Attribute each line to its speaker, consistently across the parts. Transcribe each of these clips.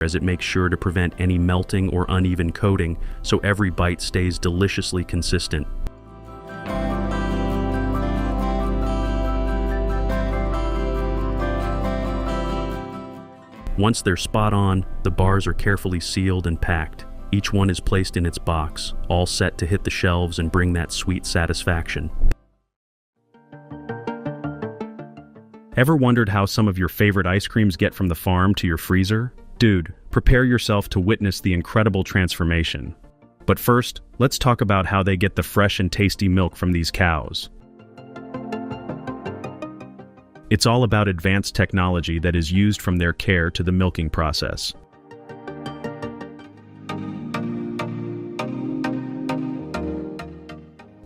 Speaker 1: as it makes sure to prevent any melting or uneven coating so every bite stays deliciously consistent. Once they're spot on, the bars are carefully sealed and packed. Each one is placed in its box, all set to hit the shelves and bring that sweet satisfaction. Ever wondered how some of your favorite ice creams get from the farm to your freezer? Dude, prepare yourself to witness the incredible transformation. But first, let's talk about how they get the fresh and tasty milk from these cows. It's all about advanced technology that is used from their care to the milking process.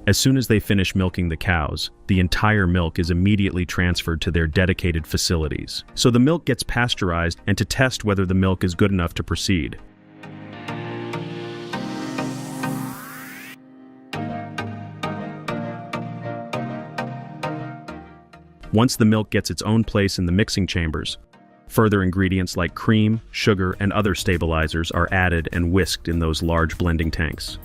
Speaker 1: As soon as they finish milking the cows, the entire milk is immediately transferred to their dedicated facilities. So the milk gets pasteurized and to test whether the milk is good enough to proceed. Once the milk gets its own place in the mixing chambers, further ingredients like cream, sugar, and other stabilizers are added and whisked in those large blending tanks.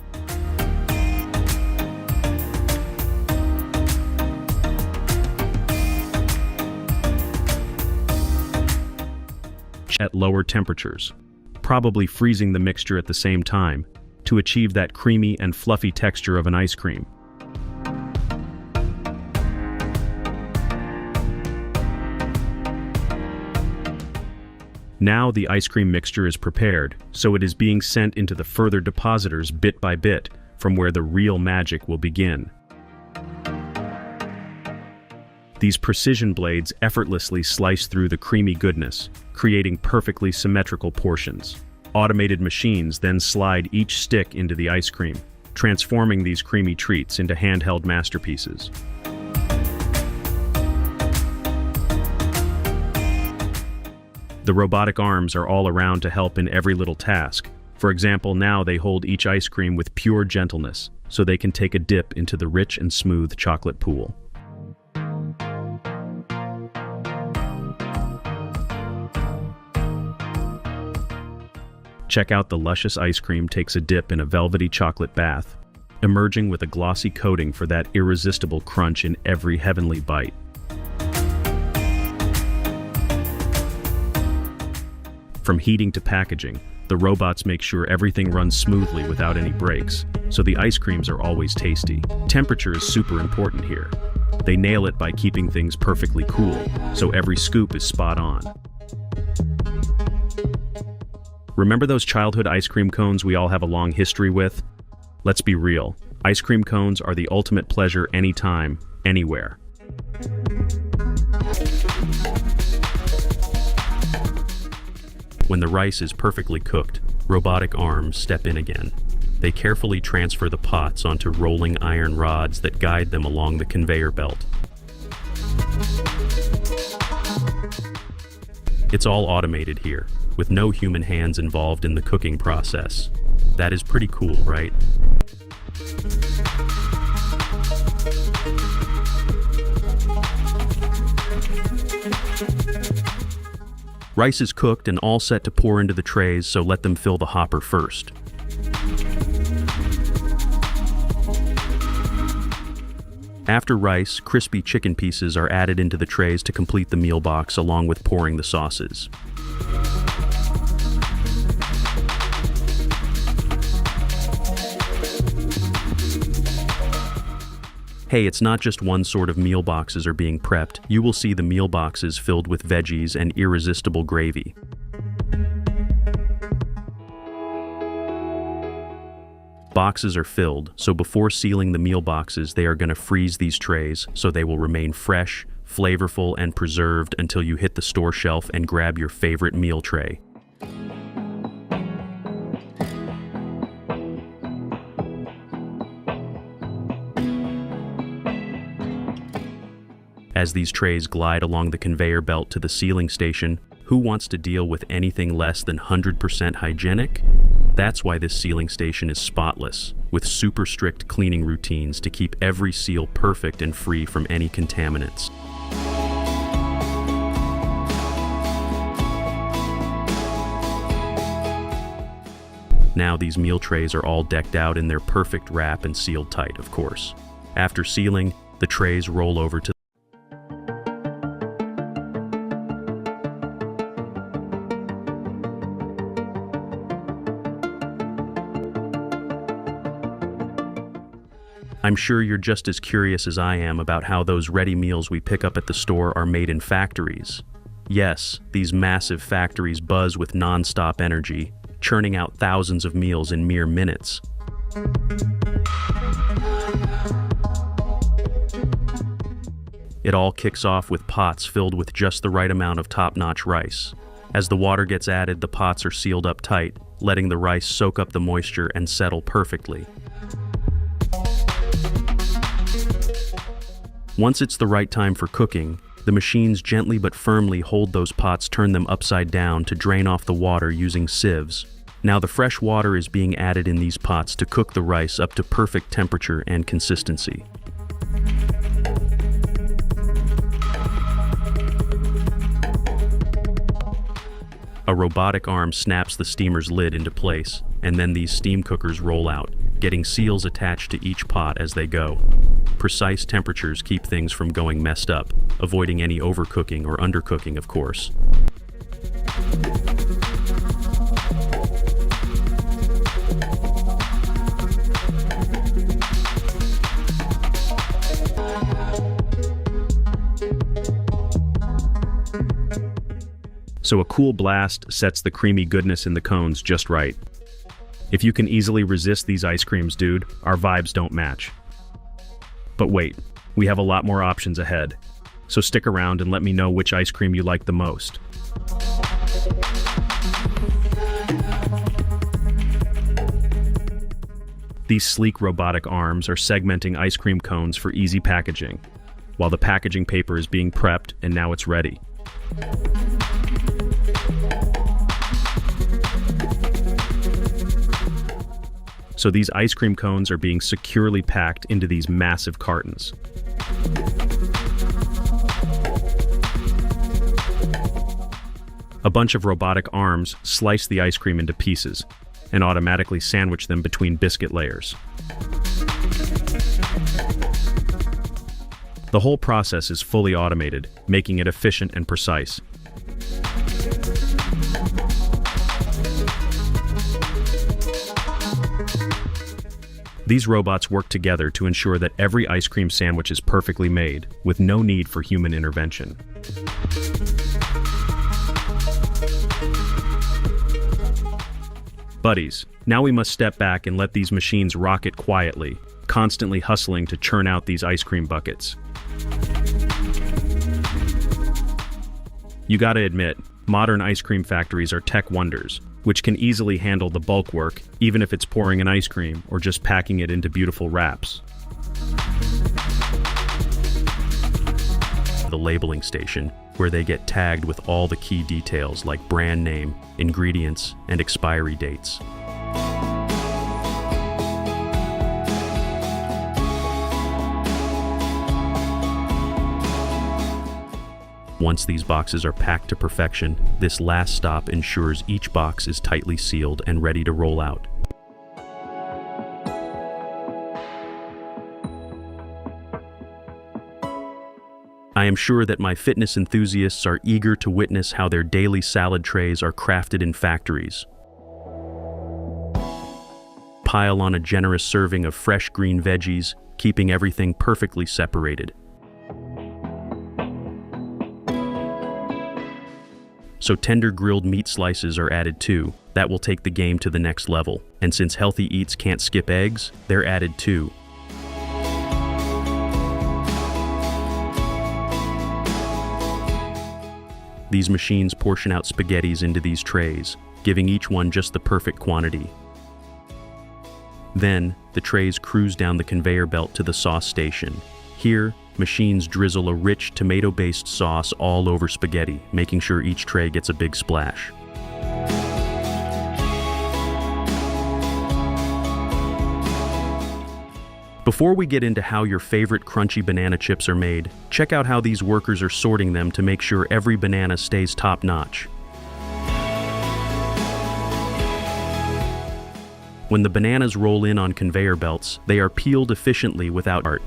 Speaker 1: At lower temperatures, probably freezing the mixture at the same time, to achieve that creamy and fluffy texture of an ice cream. Now the ice cream mixture is prepared, so it is being sent into the further depositors bit by bit, from where the real magic will begin. These precision blades effortlessly slice through the creamy goodness, creating perfectly symmetrical portions. Automated machines then slide each stick into the ice cream, transforming these creamy treats into handheld masterpieces. The robotic arms are all around to help in every little task. For example, now they hold each ice cream with pure gentleness, so they can take a dip into the rich and smooth chocolate pool. Check out the luscious ice cream takes a dip in a velvety chocolate bath, emerging with a glossy coating for that irresistible crunch in every heavenly bite. From heating to packaging, the robots make sure everything runs smoothly without any breaks, so the ice creams are always tasty. Temperature is super important here. They nail it by keeping things perfectly cool, so every scoop is spot on. Remember those childhood ice cream cones we all have a long history with? Let's be real, ice cream cones are the ultimate pleasure anytime, anywhere. When the rice is perfectly cooked, robotic arms step in again. They carefully transfer the pots onto rolling iron rods that guide them along the conveyor belt. It's all automated here, with no human hands involved in the cooking process. That is pretty cool, right? Rice is cooked and all set to pour into the trays, so let them fill the hopper first. After rice, crispy chicken pieces are added into the trays to complete the meal box along with pouring the sauces. Hey, it's not just one sort of meal boxes are being prepped. You will see the meal boxes filled with veggies and irresistible gravy. Boxes are filled, so before sealing the meal boxes, they are going to freeze these trays so they will remain fresh, flavorful, and preserved until you hit the store shelf and grab your favorite meal tray. As these trays glide along the conveyor belt to the sealing station, who wants to deal with anything less than 100% hygienic? That's why this sealing station is spotless, with super strict cleaning routines to keep every seal perfect and free from any contaminants. Now these meal trays are all decked out in their perfect wrap and sealed tight, of course. After sealing, the trays roll over to I'm sure you're just as curious as I am about how those ready meals we pick up at the store are made in factories. Yes, these massive factories buzz with non-stop energy, churning out thousands of meals in mere minutes. It all kicks off with pots filled with just the right amount of top-notch rice. As the water gets added, the pots are sealed up tight, letting the rice soak up the moisture and settle perfectly. Once it's the right time for cooking, the machines gently but firmly hold those pots, turn them upside down to drain off the water using sieves. Now the fresh water is being added in these pots to cook the rice up to perfect temperature and consistency. A robotic arm snaps the steamer's lid into place, and then these steam cookers roll out, getting seals attached to each pot as they go. Precise temperatures keep things from going messed up, avoiding any overcooking or undercooking, of course. So a cool blast sets the creamy goodness in the cones just right. If you can easily resist these ice creams, dude, our vibes don't match. But wait, we have a lot more options ahead. So stick around and let me know which ice cream you like the most. These sleek robotic arms are segmenting ice cream cones for easy packaging, while the packaging paper is being prepped and now it's ready. So these ice cream cones are being securely packed into these massive cartons. A bunch of robotic arms slice the ice cream into pieces and automatically sandwich them between biscuit layers. The whole process is fully automated, making it efficient and precise. These robots work together to ensure that every ice cream sandwich is perfectly made, with no need for human intervention. Buddies, now we must step back and let these machines rocket quietly, constantly hustling to churn out these ice cream buckets. You gotta admit, modern ice cream factories are tech wonders, which can easily handle the bulk work, even if it's pouring an ice cream or just packing it into beautiful wraps. The labeling station, where they get tagged with all the key details like brand name, ingredients, and expiry dates. Once these boxes are packed to perfection, this last stop ensures each box is tightly sealed and ready to roll out. I am sure that my fitness enthusiasts are eager to witness how their daily salad trays are crafted in factories. Pile on a generous serving of fresh green veggies, keeping everything perfectly separated. So tender grilled meat slices are added too. That will take the game to the next level. And since Healthy Eats can't skip eggs, they're added too. These machines portion out spaghettis into these trays, giving each one just the perfect quantity. Then, the trays cruise down the conveyor belt to the sauce station. Here, machines drizzle a rich tomato-based sauce all over spaghetti, making sure each tray gets a big splash. Before we get into how your favorite crunchy banana chips are made, check out how these workers are sorting them to make sure every banana stays top-notch. When the bananas roll in on conveyor belts, they are peeled efficiently without art.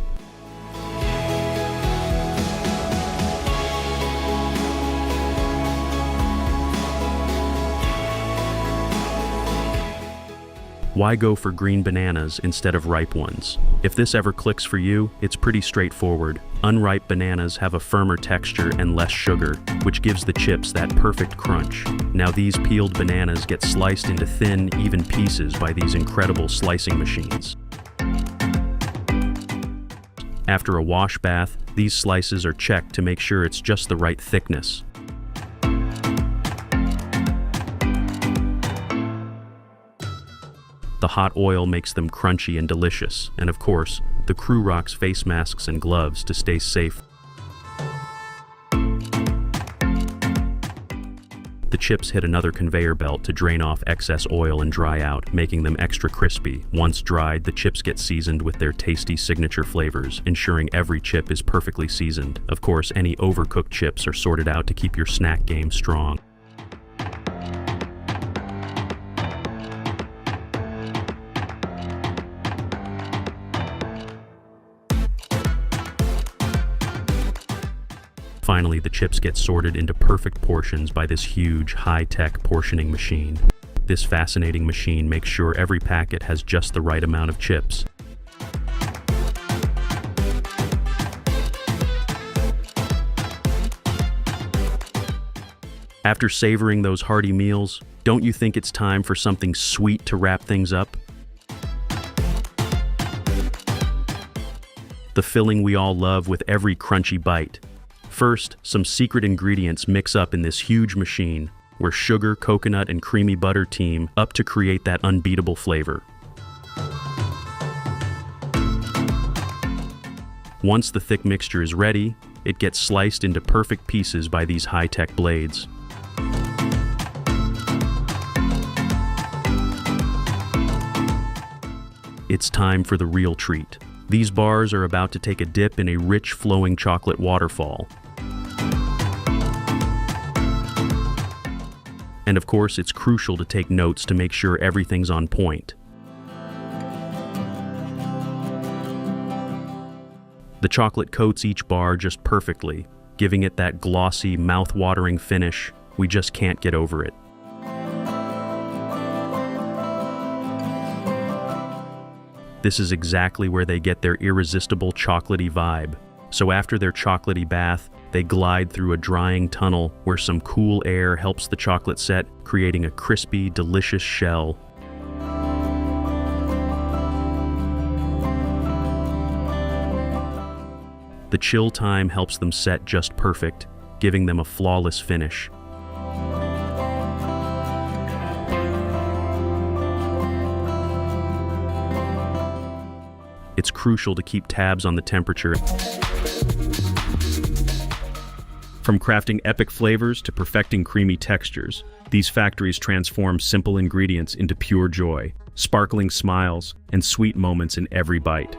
Speaker 1: Why go for green bananas instead of ripe ones? If this ever clicks for you, it's pretty straightforward. Unripe bananas have a firmer texture and less sugar, which gives the chips that perfect crunch. Now these peeled bananas get sliced into thin, even pieces by these incredible slicing machines. After a wash bath, these slices are checked to make sure it's just the right thickness. The hot oil makes them crunchy and delicious, and of course, the crew rocks face masks and gloves to stay safe. The chips hit another conveyor belt to drain off excess oil and dry out, making them extra crispy. Once dried, the chips get seasoned with their tasty signature flavors, ensuring every chip is perfectly seasoned. Of course, any overcooked chips are sorted out to keep your snack game strong. Finally, the chips get sorted into perfect portions by this huge, high-tech portioning machine. This fascinating machine makes sure every packet has just the right amount of chips. After savoring those hearty meals, don't you think it's time for something sweet to wrap things up? The filling we all love with every crunchy bite. First, some secret ingredients mix up in this huge machine, where sugar, coconut, and creamy butter team up to create that unbeatable flavor. Once the thick mixture is ready, it gets sliced into perfect pieces by these high-tech blades. It's time for the real treat. These bars are about to take a dip in a rich, flowing chocolate waterfall. And of course, it's crucial to take notes to make sure everything's on point. The chocolate coats each bar just perfectly, giving it that glossy, mouth-watering finish. We just can't get over it. This is exactly where they get their irresistible chocolatey vibe. So after their chocolatey bath, they glide through a drying tunnel where some cool air helps the chocolate set, creating a crispy, delicious shell. The chill time helps them set just perfect, giving them a flawless finish. It's crucial to keep tabs on the temperature. From crafting epic flavors to perfecting creamy textures, these factories transform simple ingredients into pure joy, sparkling smiles, and sweet moments in every bite.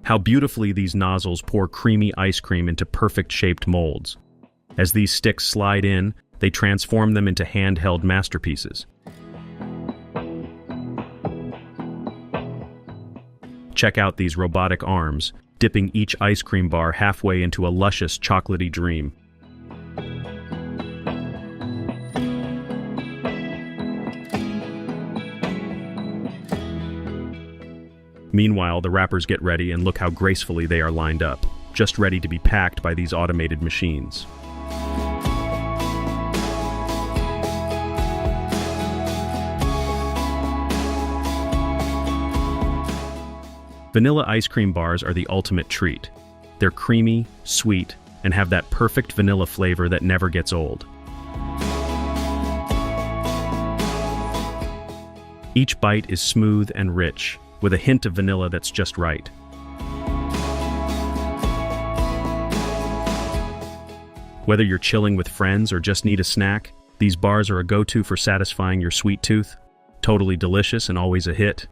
Speaker 1: How beautifully these nozzles pour creamy ice cream into perfect-shaped molds. As these sticks slide in, they transform them into handheld masterpieces. Check out these robotic arms, dipping each ice cream bar halfway into a luscious chocolatey dream. Meanwhile, the wrappers get ready and look how gracefully they are lined up, just ready to be packed by these automated machines. Vanilla ice cream bars are the ultimate treat. They're creamy, sweet, and have that perfect vanilla flavor that never gets old. Each bite is smooth and rich, with a hint of vanilla that's just right. Whether you're chilling with friends or just need a snack, these bars are a go-to for satisfying your sweet tooth. Totally delicious and always a hit.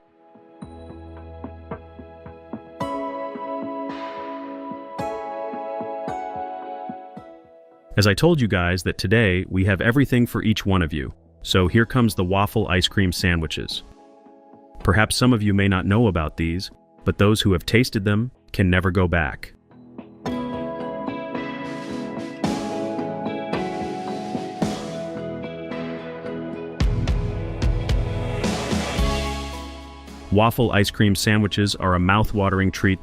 Speaker 1: As I told you guys that today we have everything for each one of you, so here comes the waffle ice cream sandwiches. Perhaps some of you may not know about these, but those who have tasted them can never go back. Waffle ice cream sandwiches are a mouth-watering treat